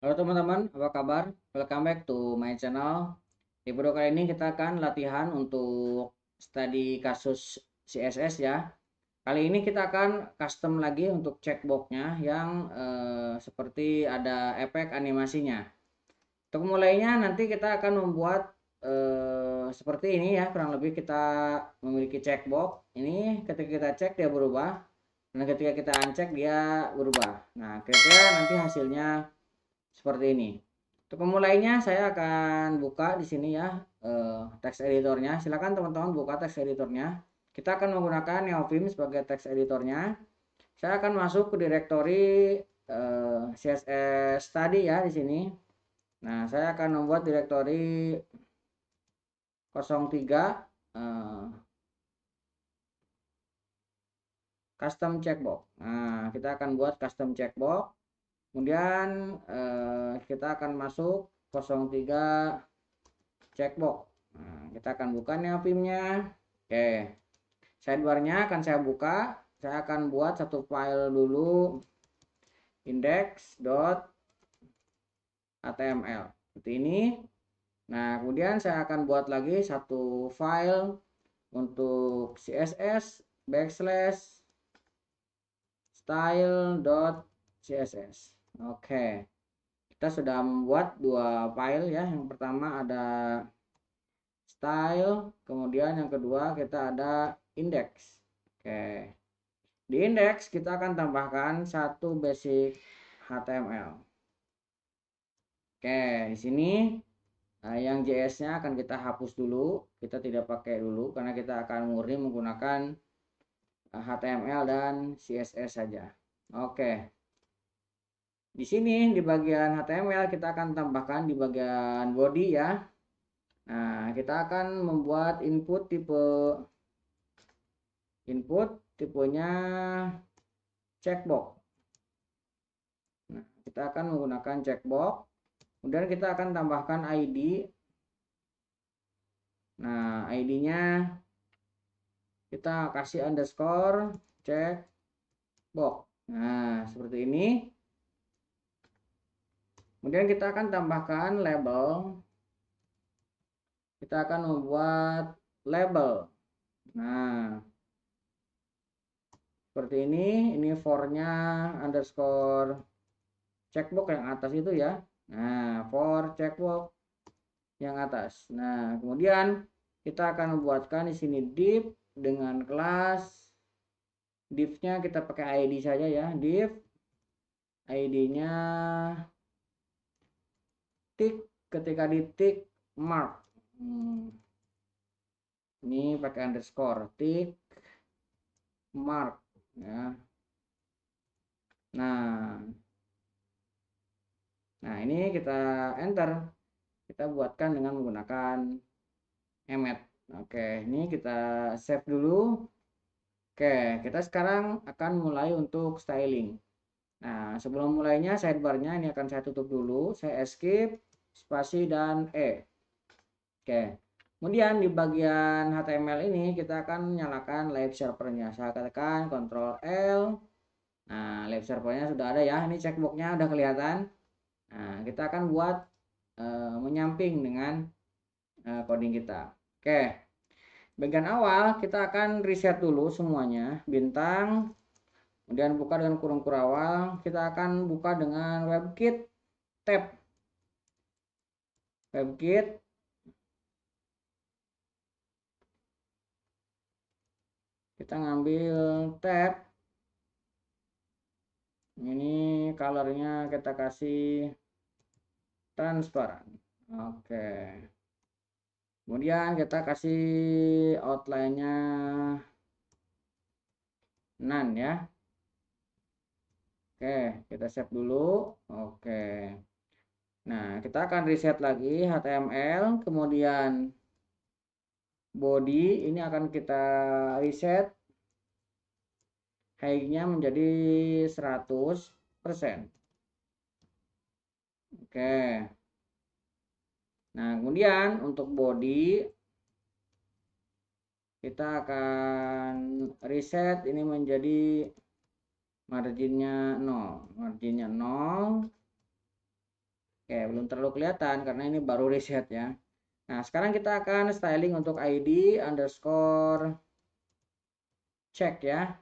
Halo teman-teman, apa kabar? Welcome back to my channel. Di video kali ini kita akan latihan untuk study kasus CSS ya. Kali ini kita akan custom lagi untuk checkboxnya yang seperti ada efek animasinya. Untuk mulainya nanti kita akan membuat seperti ini ya, kurang lebih kita memiliki checkbox. Ini ketika kita cek dia berubah, dan ketika kita uncheck dia berubah. Nah, kira-kira nanti hasilnya seperti ini. Untuk memulainya saya akan buka di sini ya text editornya. Silakan teman-teman buka text editornya. Kita akan menggunakan Neovim sebagai text editornya. Saya akan masuk ke direktori CSS tadi ya di sini. Nah, saya akan membuat direktori 03 custom checkbox. Nah, kita akan buat custom checkbox. Kemudian kita akan masuk 03 checkbox. Nah, kita akan buka neopimnya. Oke, sidebarnya akan saya buka. Saya akan buat satu file dulu, index.html seperti ini. Nah, kemudian saya akan buat lagi satu file untuk css backslash style.css. Oke, kita sudah membuat dua file ya. Yang pertama ada style, kemudian yang kedua kita ada index. Oke, di index kita akan tambahkan satu basic HTML. Oke, di sini yang JS-nya akan kita hapus dulu, kita tidak pakai dulu karena kita akan murni menggunakan HTML dan CSS saja. Oke, di sini di bagian HTML kita akan tambahkan di bagian body ya. Nah, kita akan membuat input tipenya checkbox. Nah, kita akan menggunakan checkbox. Kemudian kita akan tambahkan ID. Nah, ID-nya kita kasih underscore checkbox. Nah, seperti ini. Kemudian kita akan tambahkan label. Kita akan membuat label. Nah, seperti ini for-nya underscore checkbox yang atas itu ya. Nah, for checkbox yang atas. Nah, kemudian kita akan membuatkan di sini div dengan kelas. Div-nya kita pakai ID saja ya. Div ID-nya tick, ketika di tick mark. Ini pakai underscore tick mark ya. Nah, ini kita enter. Kita buatkan dengan menggunakan emet. Oke, ini kita save dulu. Oke, kita sekarang akan mulai untuk styling. Nah, sebelum mulainya sidebarnya ini akan saya tutup dulu. Saya escape, spasi, dan E. Oke, kemudian di bagian HTML ini kita akan nyalakan live servernya. Saya katakan Ctrl L. Nah, live servernya sudah ada ya. Ini checkboxnya udah kelihatan. Nah, kita akan buat menyamping dengan coding kita. Oke, bagian awal kita akan reset dulu semuanya. Bintang, kemudian buka dengan kurung kurawal. Kita akan buka dengan WebKit tab. WebKit. Kita ngambil tab. Ini colornya kita kasih transparan. Oke. Kemudian kita kasih outline-nya none ya. Oke, kita save dulu. Oke. Nah, kita akan reset lagi HTML, kemudian body ini akan kita reset height-nya menjadi 100%. Oke. Nah, kemudian untuk body kita akan reset ini menjadi marginnya 0. Marginnya 0. Oke, belum terlalu kelihatan karena ini baru reset ya. Nah, sekarang kita akan styling untuk ID underscore check ya.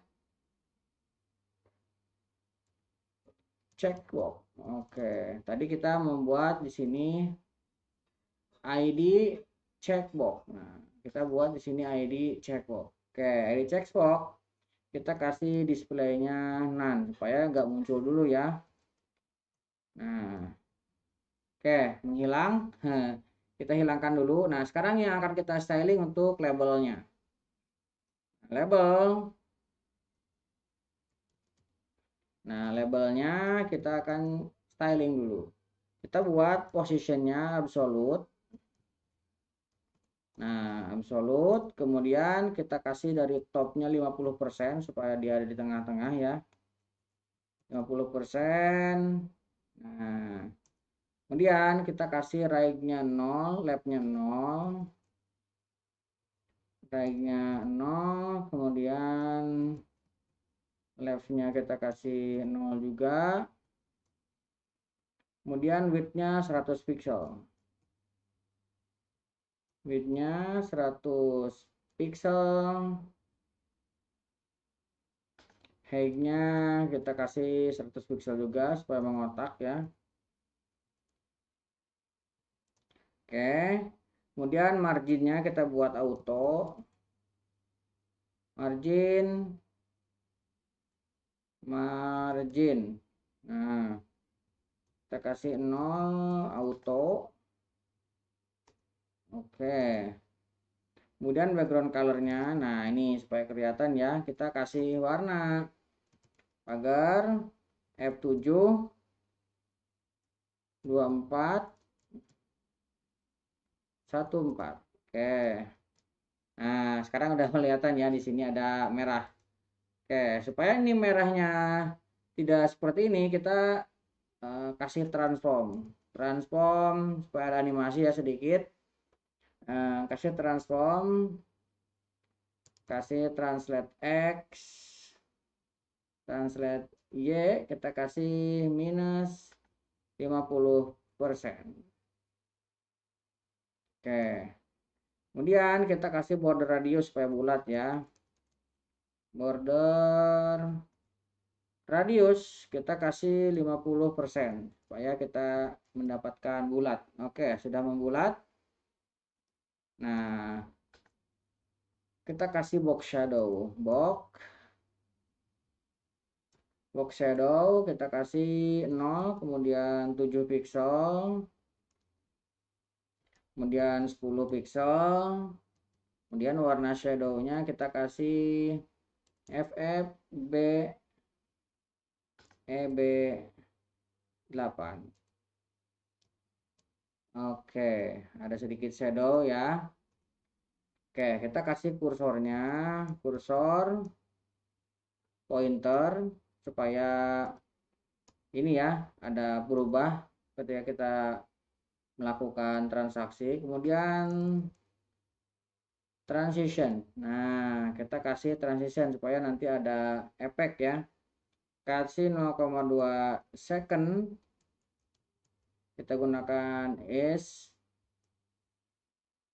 Checkbox. Oke, tadi kita membuat di sini ID checkbox. Nah, kita buat di sini ID checkbox. Oke, ID checkbox kita kasih displaynya none supaya nggak muncul dulu ya. Nah, oke, menghilang. Kita hilangkan dulu. Nah, sekarang yang akan kita styling untuk labelnya. Label. Nah, labelnya kita akan styling dulu. Kita buat positionnya absolute. Nah, absolute. Kemudian kita kasih dari topnya 50% supaya dia ada di tengah-tengah ya. 50%. Nah, kemudian kita kasih right-nya 0, left-nya 0. Right-nya 0, kemudian left-nya kita kasih 0 juga. Kemudian width-nya 100 pixel. Width-nya 100 pixel. Height-nya kita kasih 100 pixel juga supaya mengotak ya. Oke. Kemudian marginnya kita buat auto. Margin. Nah, kita kasih 0 auto. Oke. Kemudian background colornya, nah ini supaya kelihatan ya, kita kasih warna pagar F7 24 14. Oke. Nah, sekarang udah kelihatan ya, di sini ada merah. Oke, supaya ini merahnya tidak seperti ini, kita kasih transform supaya ada animasi ya sedikit. Kasih transform, kasih translate X, translate Y, kita kasih minus 50%. Oke, kemudian kita kasih border radius supaya bulat ya. Border radius kita kasih 50% supaya kita mendapatkan bulat. Oke, sudah membulat. Nah, kita kasih box shadow. Box shadow kita kasih 0, kemudian 7 pixel, kemudian 10 pixel, kemudian warna shadownya kita kasih FF EB 8. Oke, ada sedikit shadow ya. Oke, kita kasih kursornya, kursor pointer supaya ini ya ada berubah ketika kita melakukan transaksi. Kemudian transition. Nah, kita kasih transition supaya nanti ada efek ya. Kasih 0,2 second. Kita gunakan is.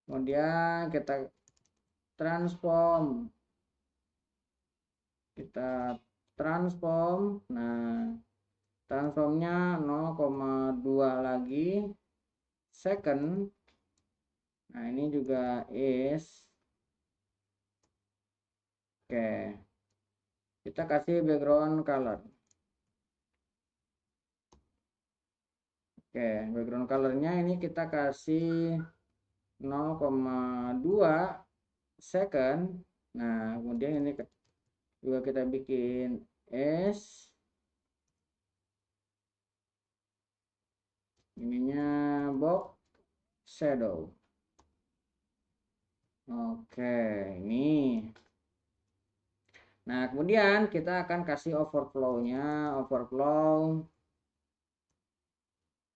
Kemudian kita transform. Nah, transformnya 0,2 lagi second. Nah, ini juga is. Oke, kita kasih background color. Oke, background colornya ini kita kasih 0,2 second. Nah, kemudian ini juga kita bikin S, ininya box shadow. Oke, ini. Nah, kemudian kita akan kasih overflow-nya, overflow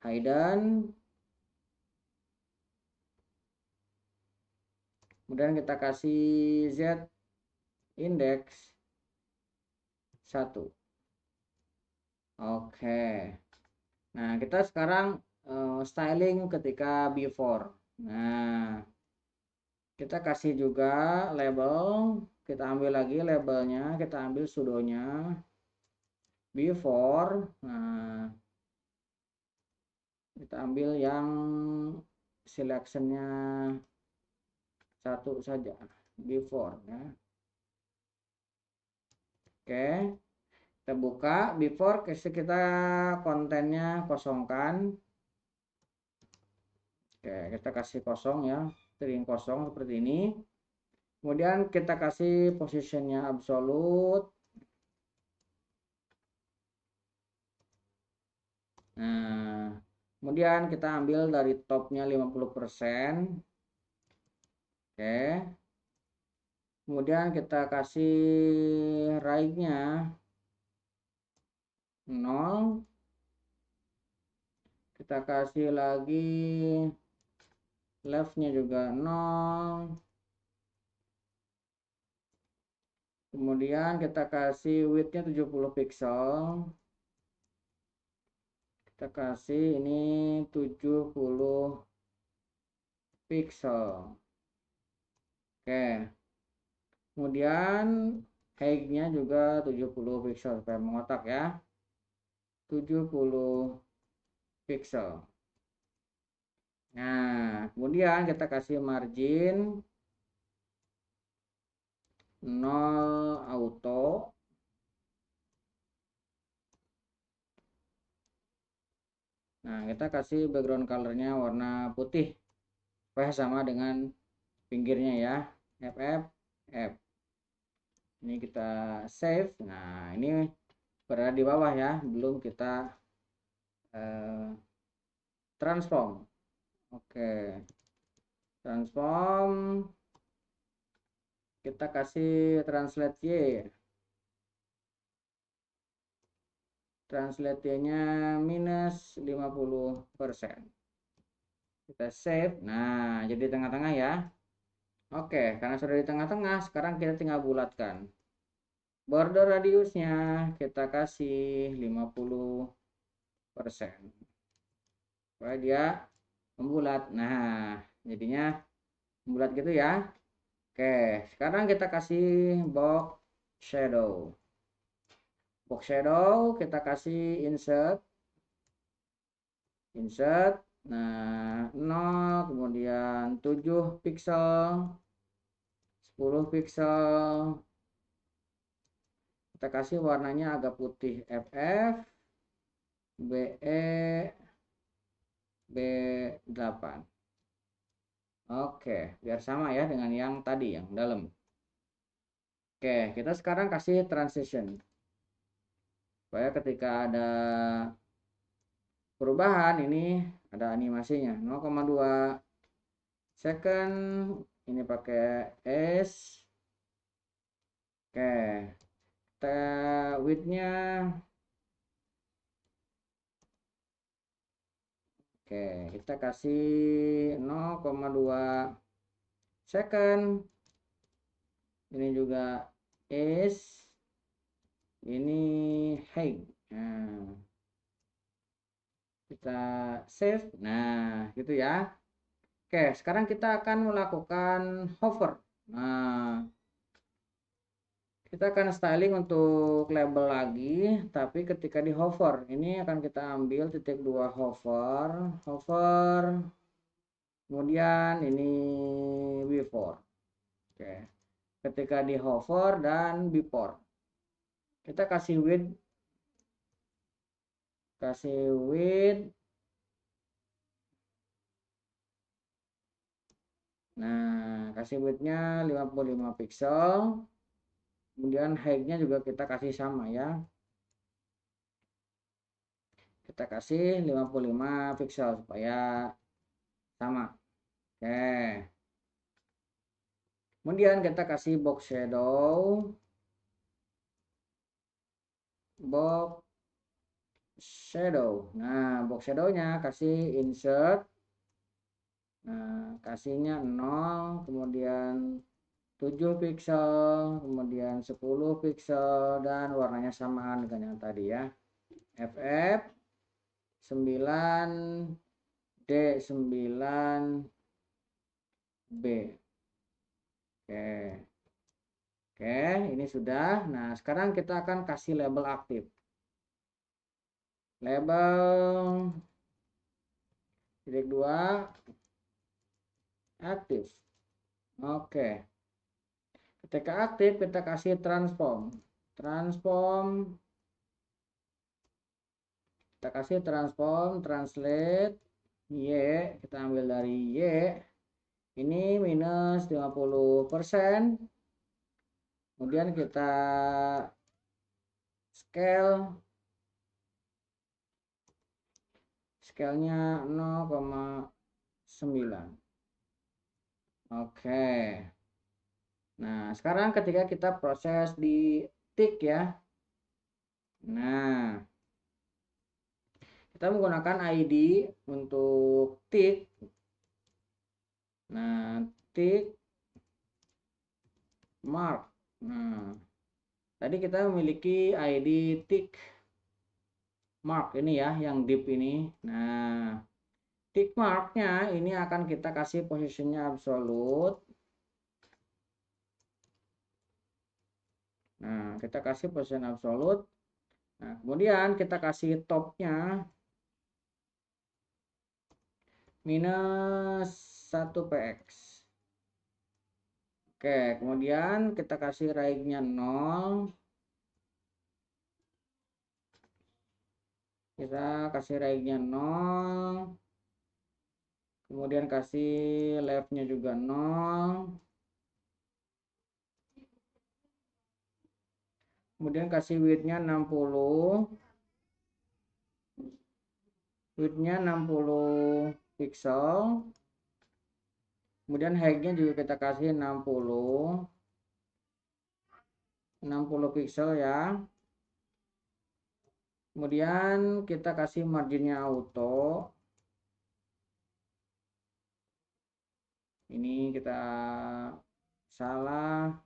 hidden. Kemudian kita kasih Z index 1. Oke. Nah, kita sekarang styling ketika before. Nah, kita kasih juga label, kita ambil lagi labelnya, kita ambil pseudonya before. Nah, kita ambil yang selectionnya satu saja, before ya. Oke, kita buka before, kita kontennya kosongkan. Oke, kita kasih kosong ya, string kosong seperti ini. Kemudian kita kasih positionnya absolute. Nah, kemudian kita ambil dari topnya 50%. Oke, kemudian kita kasih right-nya 0. Kita kasih lagi left-nya juga 0. Kemudian kita kasih width-nya 70 pixel. Kita kasih ini 70 pixel. Oke. Kemudian height-nya juga 70 pixel supaya mengotak ya. 70 pixel. Nah, kemudian kita kasih margin 0 auto. Nah, kita kasih background colornya warna putih supaya sama dengan pinggirnya ya. FF F. Ini kita save. Nah, ini berada di bawah ya, belum kita transform. Oke, transform, kita kasih translate Y. Translate Y-nya minus 50%. Kita save. Nah, jadi tengah-tengah ya. Oke, karena sudah di tengah-tengah, sekarang kita tinggal bulatkan. Border radiusnya kita kasih 50%. Supaya dia membulat. Nah, jadinya membulat gitu ya. Oke, sekarang kita kasih box shadow. Box shadow kita kasih insert. Nah, 0, kemudian 7 pixel, 10 pixel. Kita kasih warnanya agak putih, FF BE B8. Oke, biar sama ya dengan yang tadi yang dalam. Oke, kita sekarang kasih transition supaya ketika ada perubahan ini ada animasinya. 0,2 second, ini pakai S. Oke, kita width-nya, oke, kita kasih 0,2 second. Ini juga S, ini height. Nah, kita save. Nah, gitu ya. Oke, sekarang kita akan melakukan hover. Nah, kita akan styling untuk label lagi, tapi ketika di hover, ini akan kita ambil titik 2 hover, kemudian ini before. Oke, ketika di hover dan before, kita kasih width, nah kasih width-nya 55 pixel, kemudian height-nya juga kita kasih sama ya, kita kasih 55 pixel supaya sama. Oke, kemudian kita kasih box shadow, nah box shadow-nya kasih insert. Nah, kasihnya 0, kemudian 7 pixel, kemudian 10 pixel, dan warnanya sama dengan yang tadi ya. FF 9 D9B. Oke. Oke, ini sudah. Nah, sekarang kita akan kasih label aktif. Label titik 2 aktif. Oke. Ketika aktif kita kasih transform. Kita kasih transform translate Y, kita ambil dari Y. Ini minus 50%. Kemudian kita scale-nya 0,9. Oke. Nah, sekarang ketika kita proses di tick ya. Nah, kita menggunakan ID untuk tick. Nah, tick mark. Nah, tadi kita memiliki ID tick mark ini ya, yang deep ini. Nah, tick marknya ini akan kita kasih posisinya absolute. Nah, kita kasih position absolute. Nah, kemudian kita kasih topnya minus 1px. Oke, kemudian kita kasih right-nya 0. Kita kasih right-nya 0. Kemudian kasih left-nya juga 0. Kemudian kasih width-nya 60. Width-nya 60 pixel. Kemudian height-nya juga kita kasih 60 pixel ya. Kemudian kita kasih marginnya auto. Ini kita salah.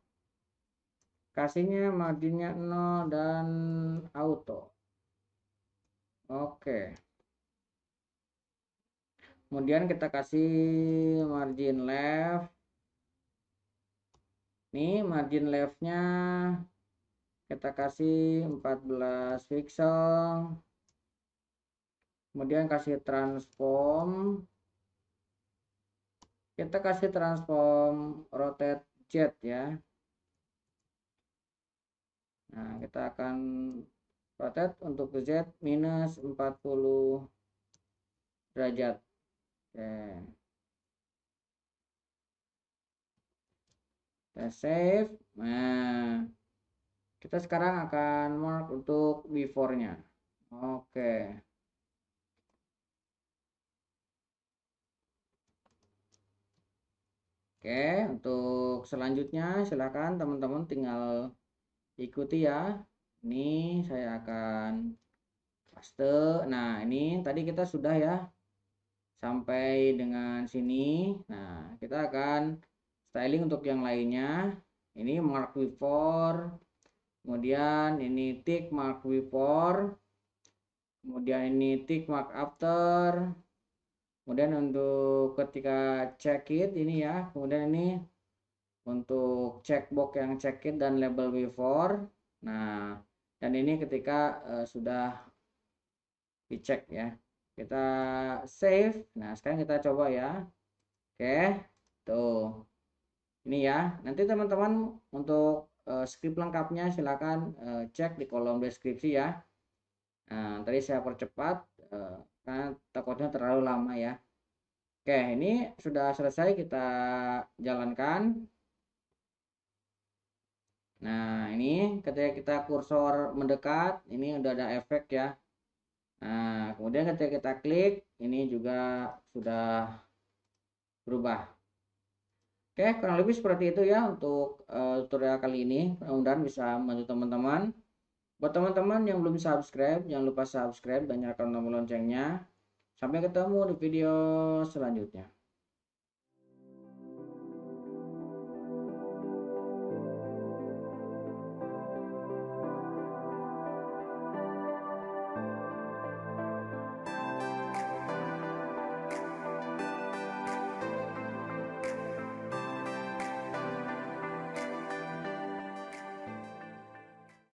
Kasihnya marginnya 0 dan auto. Oke. Kemudian kita kasih margin left. Nih margin leftnya kita kasih 14 pixel. Kemudian kasih transform. Kita kasih transform rotate Z ya. Nah, kita akan rotate untuk Z minus 40 derajat. Oke. Kita save. Nah, kita sekarang akan mark untuk before-nya. Oke. Oke, untuk selanjutnya silakan teman-teman tinggal ikuti ya. Ini saya akan paste. Nah, ini tadi kita sudah ya sampai dengan sini. Nah, kita akan styling untuk yang lainnya. Ini mark before, kemudian ini tick mark before, kemudian ini tick mark after. Kemudian untuk ketika check it ini ya, kemudian ini untuk checkbox yang check it dan label before. Nah, dan ini ketika sudah dicek ya. Kita save. Nah, sekarang kita coba ya. Oke. Tuh. Ini ya. Nanti teman-teman untuk script lengkapnya silakan cek di kolom deskripsi ya. Nah, tadi saya percepat karena takutnya terlalu lama ya. Oke, ini sudah selesai kita jalankan. Nah, ini ketika kita kursor mendekat, ini udah ada efek ya. Nah, kemudian ketika kita klik, ini juga sudah berubah. Oke, kurang lebih seperti itu ya untuk tutorial kali ini. Mudah-mudahan bisa membantu teman-teman. Buat teman-teman yang belum subscribe, jangan lupa subscribe dan nyalakan tombol loncengnya. Sampai ketemu di video selanjutnya.